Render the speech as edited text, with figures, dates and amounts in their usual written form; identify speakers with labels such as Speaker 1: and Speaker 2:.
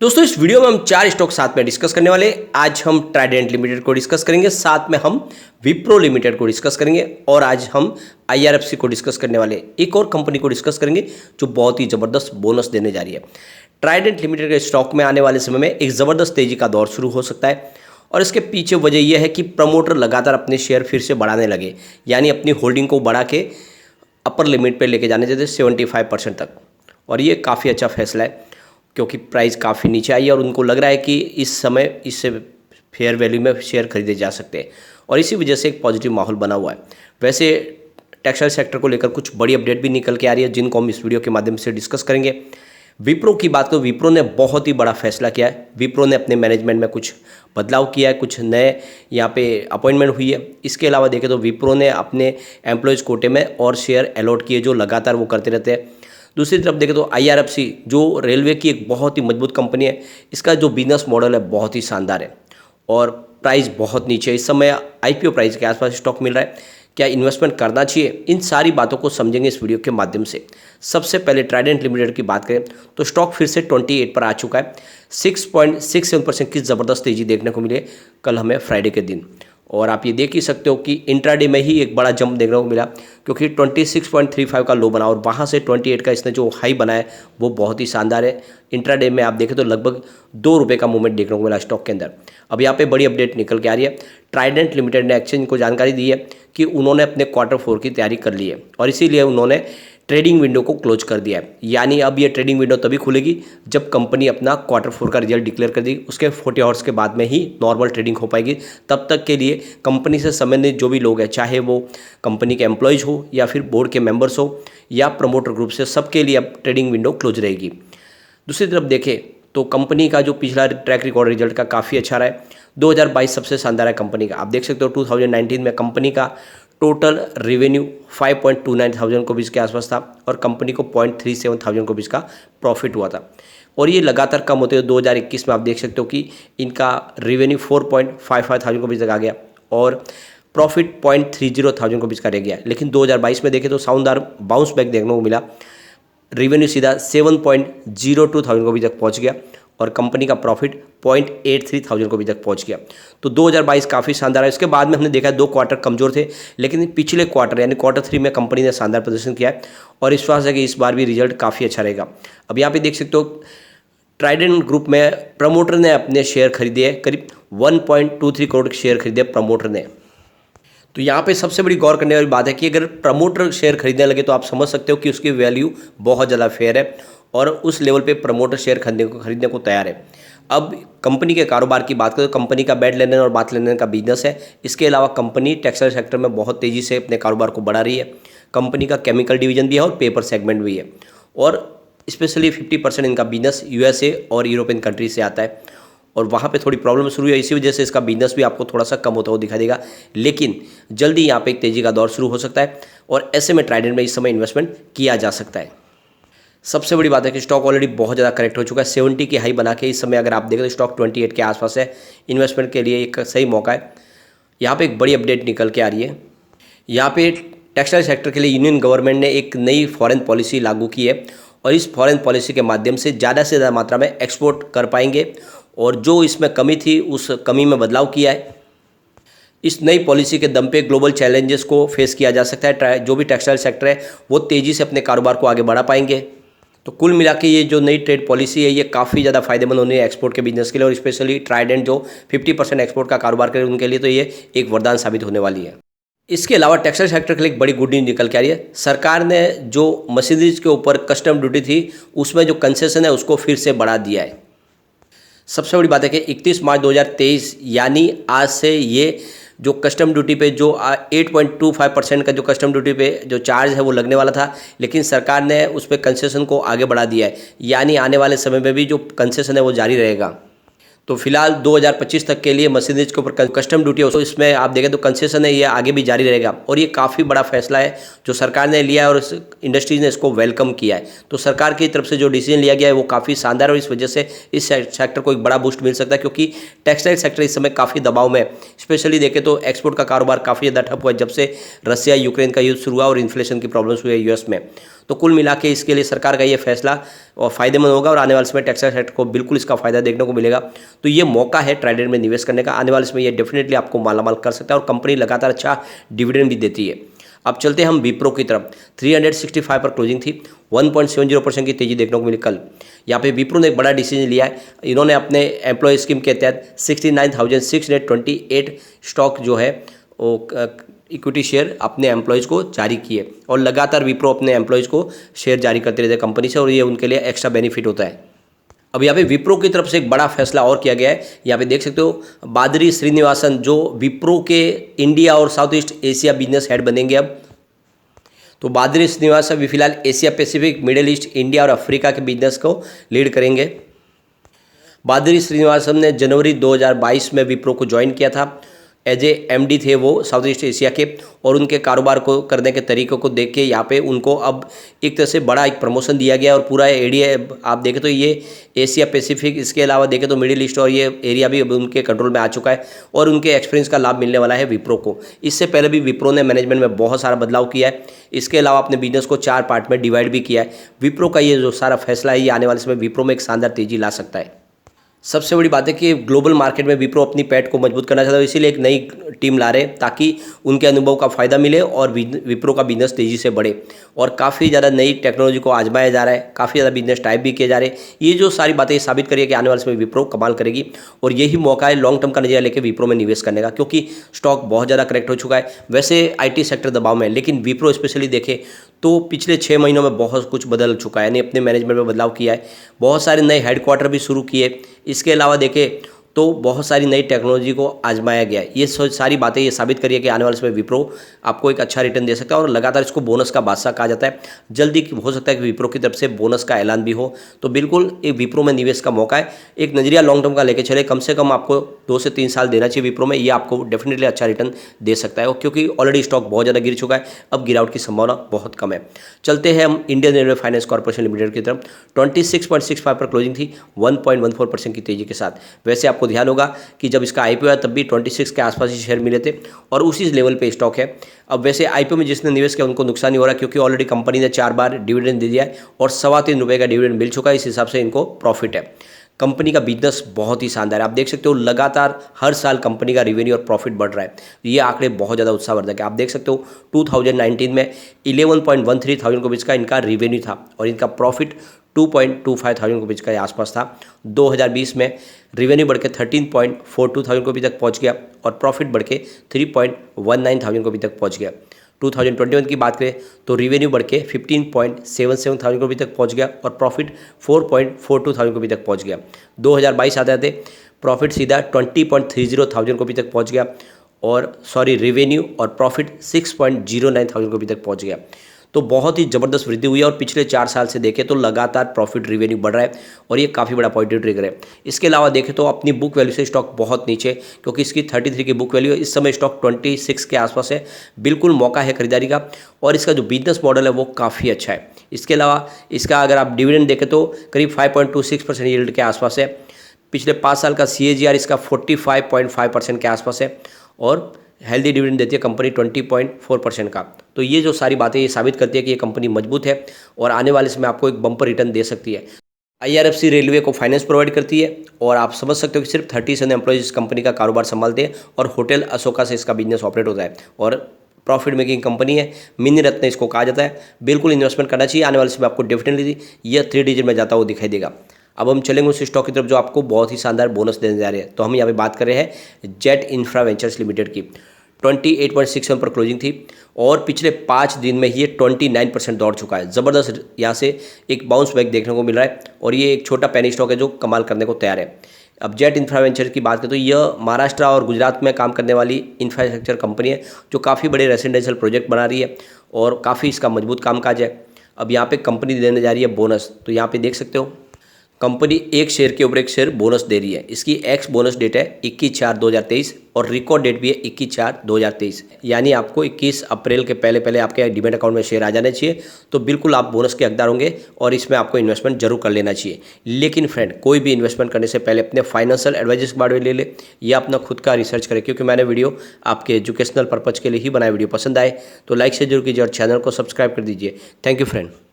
Speaker 1: दोस्तों इस वीडियो में हम 4 स्टॉक साथ में डिस्कस करने वाले। आज हम ट्राइडेंट लिमिटेड को डिस्कस करेंगे, साथ में हम विप्रो लिमिटेड को डिस्कस करेंगे और आज हम IRFC को डिस्कस करने वाले। एक और कंपनी को डिस्कस करेंगे जो बहुत ही ज़बरदस्त बोनस देने जा रही है। ट्राइडेंट लिमिटेड के स्टॉक में आने वाले समय में एक ज़बरदस्त तेजी का दौर शुरू हो सकता है और इसके पीछे वजह यह है कि प्रमोटर लगातार अपने शेयर फिर से बढ़ाने लगे, यानी अपनी होल्डिंग को बढ़ा के अपर लिमिट पर लेके जाने देते 75% तक। और ये काफ़ी अच्छा फैसला है क्योंकि प्राइस काफ़ी नीचे आई है और उनको लग रहा है कि इस समय इससे फेयर वैल्यू में शेयर खरीदे जा सकते हैं और इसी वजह से एक पॉजिटिव माहौल बना हुआ है। वैसे टेक्सटाइल सेक्टर को लेकर कुछ बड़ी अपडेट भी निकल के आ रही है जिनको हम इस वीडियो के माध्यम से डिस्कस करेंगे। विप्रो की बात करो, विप्रो ने बहुत ही बड़ा फैसला किया है। विप्रो ने अपने मैनेजमेंट में कुछ बदलाव किया है, कुछ नए यहाँ पे अपॉइंटमेंट हुई है। इसके अलावा देखें तो विप्रो ने अपने एम्प्लॉयज़ कोटे में और शेयर अलॉट किए जो लगातार वो करते रहते हैं। दूसरी तरफ देखें तो IRFC जो रेलवे की एक बहुत ही मजबूत कंपनी है, इसका जो बिजनेस मॉडल है बहुत ही शानदार है और प्राइस बहुत नीचे है। इस समय IPO प्राइस के आसपास स्टॉक मिल रहा है। क्या इन्वेस्टमेंट करना चाहिए, इन सारी बातों को समझेंगे इस वीडियो के माध्यम से। सबसे पहले ट्राइडेंट लिमिटेड की बात करें तो स्टॉक फिर से 28 पर आ चुका है। 6.67% की ज़बरदस्त तेजी देखने को मिली कल हमें फ्राइडे के दिन। और आप ये देख ही सकते हो कि इंट्राडे में ही एक बड़ा जंप देखने को मिला क्योंकि 26.35 का लो बना और वहाँ से 28 का इसने जो हाई बनाया है वो बहुत ही शानदार है। इंट्राडे में आप देखें तो लगभग ₹2 का मूवमेंट देखने को मिला स्टॉक के अंदर। अब यहाँ पे बड़ी अपडेट निकल के आ रही है। ट्राइडेंट लिमिटेड ने एक्सचेंज को जानकारी दी है कि उन्होंने अपने Q4 की तैयारी कर ली है और इसीलिए उन्होंने ट्रेडिंग विंडो को क्लोज कर दिया है। यानी अब ये ट्रेडिंग विंडो तभी खुलेगी जब कंपनी अपना Q4 का रिजल्ट डिक्लेयर कर देगी। उसके 40 आवर्स के बाद में ही नॉर्मल ट्रेडिंग हो पाएगी। तब तक के लिए कंपनी से संबंधित जो भी लोग हैं, चाहे वो कंपनी के एम्प्लॉयज़ हो या फिर बोर्ड के मेंबर्स हो या प्रमोटर ग्रुप से, सबके लिए अब ट्रेडिंग विंडो क्लोज रहेगी। दूसरी तरफ देखें तो कंपनी का जो पिछला ट्रैक रिकॉर्ड रिजल्ट का काफ़ी अच्छा रहा है। 2022 सबसे शानदार है कंपनी का। आप देख सकते हो 2019 में कंपनी का टोटल रेवेन्यू 5.29 थाउजेंड को बीस के आसपास था और कंपनी को 0.37 थाउजेंड को बीस का प्रॉफिट हुआ था और ये लगातार कम होते हुए 2021 में आप देख सकते हो कि इनका रेवेन्यू 4.55 थाउजेंड को बीस तक आ गया और प्रॉफिट 0.30 थाउजेंड को बीस का रह गया। लेकिन 2022 में देखें तो शानदार बाउंस बैक देखने को मिला। रेवेन्यू सीधा 7.02 थाउजेंड को भी तक पहुंच गया और कंपनी का प्रॉफिट 0.83 थाउजेंड को भी तक पहुंच गया। तो 2022 काफ़ी शानदार है। इसके बाद में हमने देखा 2 क्वार्टर कमज़ोर थे, लेकिन पिछले क्वार्टर यानी Q3 में कंपनी ने शानदार प्रदर्शन किया है और विश्वास है कि इस बार भी रिजल्ट काफ़ी अच्छा रहेगा। अब यहाँ पे देख सकते हो ट्राइडेंट ग्रुप में प्रमोटर ने अपने शेयर खरीदे हैं, करीब 1.23 करोड़ शेयर खरीदे प्रमोटर ने। तो यहाँ पे सबसे बड़ी गौर करने वाली बात है कि अगर प्रमोटर शेयर खरीदने लगे तो आप समझ सकते हो कि उसकी वैल्यू बहुत ज़्यादा फेयर है और उस लेवल पे प्रमोटर शेयर खरीदने को तैयार है। अब कंपनी के कारोबार की बात करें तो कंपनी का बेड लेन देन और बाथ लेन देन का बिजनेस है। इसके अलावा कंपनी टेक्सटाइल सेक्टर में बहुत तेज़ी से अपने कारोबार को बढ़ा रही है। कंपनी का केमिकल डिवीजन भी है और पेपर सेगमेंट भी है और स्पेशली 50% इनका बिजनेस USA और यूरोपियन कंट्री से आता है और वहाँ पे थोड़ी प्रॉब्लम शुरू है। इसी वजह से इसका बिजनेस भी आपको थोड़ा सा कम होता हुआ दिखाई देगा, लेकिन जल्दी यहाँ पे एक तेज़ी का दौर शुरू हो सकता है और ऐसे में ट्राइडेंट में इस समय इन्वेस्टमेंट किया जा सकता है। सबसे बड़ी बात है कि स्टॉक ऑलरेडी बहुत ज़्यादा करेक्ट हो चुका है। 70 की हाई बना के इस समय अगर आप देखें तो स्टॉक 28 के आसपास है। इन्वेस्टमेंट के लिए एक सही मौका है। यहाँ पे एक बड़ी अपडेट निकल के आ रही है। यहाँ पे टेक्सटाइल सेक्टर के लिए यूनियन गवर्नमेंट ने एक नई फॉरेन पॉलिसी लागू की है और इस फॉरेन पॉलिसी के माध्यम से ज़्यादा मात्रा में एक्सपोर्ट कर पाएंगे और जो इसमें कमी थी उस कमी में बदलाव किया है। इस नई पॉलिसी के दम पे ग्लोबल चैलेंजेस को फेस किया जा सकता है। जो भी टेक्सटाइल सेक्टर है वो तेज़ी से अपने कारोबार को आगे बढ़ा पाएंगे। तो कुल मिला के ये जो नई ट्रेड पॉलिसी है ये काफ़ी ज़्यादा फायदेमंद होनी है एक्सपोर्ट के बिजनेस के लिए और स्पेशली ट्राइडेंट जो 50% एक्सपोर्ट का कारोबार करे उनके लिए तो ये एक वरदान साबित होने वाली है। इसके अलावा टेक्सटाइल सेक्टर के लिए एक बड़ी गुड न्यूज़ निकल के आ रही है। सरकार ने जो मशीनरीज के ऊपर कस्टम ड्यूटी थी उसमें जो कंसेशन है उसको फिर से बढ़ा दिया है। सबसे बड़ी बात है कि 31 मार्च 2023 यानी आज से ये जो कस्टम ड्यूटी पे जो 8.25% का जो कस्टम ड्यूटी पे जो चार्ज है वो लगने वाला था, लेकिन सरकार ने उस पर कंसेशन को आगे बढ़ा दिया है। यानी आने वाले समय में भी जो कंसेशन है वो जारी रहेगा। तो फिलहाल 2025 तक के लिए मशीनरीज के ऊपर कस्टम ड्यूटी है, तो इसमें आप देखें तो कंसेशन है ये आगे भी जारी रहेगा और ये काफ़ी बड़ा फैसला है जो सरकार ने लिया है और इंडस्ट्रीज ने इसको वेलकम किया है। तो सरकार की तरफ से जो डिसीजन लिया गया है वो काफ़ी शानदार है और इस वजह से इस सेक्टर को एक बड़ा बूस्ट मिल सकता है क्योंकि टेक्सटाइल सेक्टर इस समय काफ़ी दबाव में है। स्पेशली देखें तो एक्सपोर्ट का कारोबार काफ़ी ज़्यादा ठप हुआ है जब से रसिया यूक्रेन का युद्ध शुरू हुआ और इन्फ्लेशन की प्रॉब्लम्स हुई है US में। तो कुल मिला के इसके लिए सरकार का ये फैसला और फ़ायदेमंद होगा और आने वाले समय टैक्स सेक्टर को बिल्कुल इसका फ़ायदा देखने को मिलेगा। तो ये मौका है ट्राइडेंट में निवेश करने का, आने वाले समय ये डेफिनेटली आपको मालामाल कर सकता है और कंपनी लगातार अच्छा डिविडेंड भी देती है। अब चलते हैं हम विप्रो की तरफ। 365 पर क्लोजिंग थी, 1.70% की तेजी देखने को मिली कल। यहाँ पे विप्रो ने एक बड़ा डिसीजन लिया है, इन्होंने अपने एम्प्लॉय स्कीम के तहत 69,628 स्टॉक जो है वो इक्विटी शेयर अपने एम्प्लॉयज़ को जारी किए और लगातार विप्रो अपने एम्प्लॉयज़ को शेयर जारी करते रहते हैं कंपनी से और ये उनके लिए एक्स्ट्रा बेनिफिट होता है। अब यहाँ पे विप्रो की तरफ से एक बड़ा फैसला और किया गया है, यहाँ पे देख सकते हो बादरी श्रीनिवासन जो विप्रो के इंडिया और south east Asia business head बनेंगे। अब तो बादरी श्रीनिवासन भी फिलहाल Asia Pacific, middle east, India और अफ्रीका के बिजनेस को लीड करेंगे। बादरी श्रीनिवासन ने जनवरी 2022 में विप्रो को ज्वाइन किया था। एज ए एमडी थे वो साउथ ईस्ट एशिया के और उनके कारोबार को करने के तरीक़ों को देख के यहाँ पे उनको अब एक तरह से बड़ा एक प्रमोशन दिया गया और पूरा एरिया आप देखें तो ये एशिया पैसिफिक, इसके अलावा देखें तो मिडिल ईस्ट और ये एरिया भी अब उनके कंट्रोल में आ चुका है और उनके एक्सपीरियंस का लाभ मिलने वाला है विप्रो को। इससे पहले भी विप्रो ने मैनेजमेंट में बहुत सारा बदलाव किया है, इसके अलावा अपने बिजनेस को 4 पार्ट में डिवाइड भी किया है। विप्रो का ये जो सारा फैसला है ये आने वाले समय विप्रो में एक शानदार तेजी ला सकता है। सबसे बड़ी बात है कि ग्लोबल मार्केट में विप्रो अपनी पैठ को मजबूत करना चाहता है, इसीलिए एक नई टीम ला रहे हैं ताकि उनके अनुभव का फ़ायदा मिले और विप्रो का बिजनेस तेज़ी से बढ़े और काफ़ी ज़्यादा नई टेक्नोलॉजी को आजमाया जा रहा है, काफ़ी ज़्यादा बिजनेस टाइप भी किए जा रहे हैं। ये जो सारी बातें साबित करिए कि आने वाले समय विप्रो कमाल करेगी और यही मौका है लॉन्ग टर्म का नजरिया लेकर विप्रो में निवेश करने का, क्योंकि स्टॉक बहुत ज़्यादा करेक्ट हो चुका है। वैसे IT सेक्टर दबाव में है, लेकिन विप्रो स्पेशली देखें तो पिछले 6 महीनों में बहुत कुछ बदल चुका है, यानी अपने मैनेजमेंट में बदलाव किया है, बहुत सारे नए हेडक्वार्टर भी शुरू किए। इसके अलावा देखें तो बहुत सारी नई टेक्नोलॉजी को आजमाया गया है। ये सारी बातें ये साबित करिए कि आने वाले समय विप्रो आपको एक अच्छा रिटर्न दे सकता है और लगातार इसको बोनस का बादशाह कहा जाता है। जल्दी हो सकता है कि विप्रो की तरफ से बोनस का ऐलान भी हो, तो बिल्कुल एक विप्रो में निवेश का मौका है। एक नजरिया लॉन्ग टर्म का लेके चले, कम से कम आपको 2 से 3 साल देना चाहिए विप्रो में, ये आपको डेफिनेटली अच्छा रिटर्न दे सकता है क्योंकि ऑलरेडी स्टॉक बहुत ज़्यादा गिर चुका है, अब गिरावट की संभावना बहुत कम है। चलते हैं हम Indian railway finance corporation limited की तरफ। 26.65 पर क्लोजिंग थी, 1.14% की तेजी के साथ। वैसे आपको ध्यान होगा कि जब इसका IPO आया तब भी 26 के आसपास ही शेयर मिले थे और उसी लेवल पे स्टॉक है। अब वैसे IPO में जिसने निवेश किया उनको नुकसान नहीं हो रहा क्योंकि ऑलरेडी कंपनी ने 4 बार डिविडेंड दे दिया है और 3.25 रुपये का डिविडेंड मिल चुका है, इस हिसाब से इनको प्रॉफिट है। कंपनी का बिजनेस बहुत ही शानदार है, आप देख सकते हो लगातार हर साल कंपनी का रिवेन्यू और प्रॉफिट बढ़ रहा है। ये आंकड़े बहुत ज़्यादा उत्साहवर्धक है। आप देख सकते हो 2019 में 11.13 थाउजेंड के बीच का इनका रिवेन्यू था और इनका प्रॉफिट 2.25 थाउजेंड के बीच का आसपास था। 2020 में रिवेन्यू बढ़ के 13.42 थाउजेंड को भी तक पहुंच गया और प्रॉफिट बढ़ के 3.19 थाउजेंड को भी तक पहुंच गया। 2021 की बात करें तो रिवेन्यू बढ़ के 15.77 थाउजेंड को भी तक पहुंच गया और प्रॉफिट 4.42 थाउजेंड को भी तक पहुंच गया। 2022 आते आते प्रॉफिट सीधा 20.30 थाउजेंड को भी तक पहुंच गया और रिवेन्यू और प्रॉफिट 6.09 थाउजेंड को भी तक पहुंच गया। तो बहुत ही ज़बरदस्त वृद्धि हुई है और पिछले 4 साल से देखें तो लगातार प्रॉफिट रिवेन्यू बढ़ रहा है और ये काफ़ी बड़ा पॉजिटिव ट्रिगर है। इसके अलावा देखें तो अपनी बुक वैल्यू से स्टॉक बहुत नीचे, क्योंकि इसकी 33 की बुक वैल्यू है, इस समय स्टॉक 26 के आसपास है। बिल्कुल मौका है खरीदारी का और इसका जो बिजनेस मॉडल है वो काफ़ी अच्छा है। इसके अलावा इसका अगर आप डिविडेंड देखें तो करीब 5.26% यील्ड के आसपास है। पिछले 5 साल का CAGR इसका 45.5% के आसपास है और हेल्दी डिविडेंड देती है कंपनी 20.4% का। तो ये जो सारी बातें ये साबित करती है कि ये कंपनी मजबूत है और आने वाले समय आपको एक बम्पर रिटर्न दे सकती है। IRFC रेलवे को फाइनेंस प्रोवाइड करती है और आप समझ सकते हो कि सिर्फ 37 एम्प्लॉयज इस कंपनी का कारोबार संभालते हैं और होटल अशोका से इसका बिजनेस ऑपरेट होता है और प्रॉफिट मेकिंग कंपनी है। मिनी रत्न इसको कहा जाता है। बिल्कुल इन्वेस्टमेंट करना चाहिए, आने वाले समय आपको डेफिनेटली यह 3 डिजिट में जाता हुआ दिखाई देगा। अब हम चलेंगे उस स्टॉक की तरफ जो आपको बहुत ही शानदार बोनस देने जा रहे हैं। तो हम यहाँ पे बात कर रहे हैं जेट इंफ्रा वेंचर्स लिमिटेड की। 28.61 पर क्लोजिंग थी और पिछले 5 दिन में ये 29% दौड़ चुका है। ज़बरदस्त यहाँ से एक बाउंस बैक देखने को मिल रहा है और ये एक छोटा पेनी स्टॉक है जो कमाल करने को तैयार है। अब जेट इंफ्रा वेंचर की बात करें तो यह महाराष्ट्र और गुजरात में काम करने वाली इंफ्रास्ट्रक्चर कंपनी है जो काफ़ी बड़े रेसिडेंशियल प्रोजेक्ट बना रही है और काफ़ी इसका मजबूत कामकाज है। अब यहाँ पे कंपनी देने जा रही है बोनस, तो यहाँ पे देख सकते हो कंपनी एक शेयर के ऊपर एक शेयर बोनस दे रही है। इसकी एक्स बोनस डेट है 21/4/2023 और रिकॉर्ड डेट भी है 21/4/2023, यानी आपको 21 अप्रैल के पहले पहले आपके डीमैट अकाउंट में शेयर आ जाने चाहिए। तो बिल्कुल आप बोनस के हकदार होंगे और इसमें आपको इन्वेस्टमेंट जरूर कर लेना चाहिए। लेकिन फ्रेंड, कोई भी इन्वेस्टमेंट करने से पहले अपने फाइनेंशियल एडवाइजर्स के बारे में ले ले या अपना खुद का रिसर्च करें, क्योंकि मैंने वीडियो आपके एजुकेशनल पर्पज़ के लिए ही बनाया। वीडियो पसंद आए तो लाइक से जरूर कीजिए और चैनल को सब्सक्राइब कर दीजिए। Thank you friend.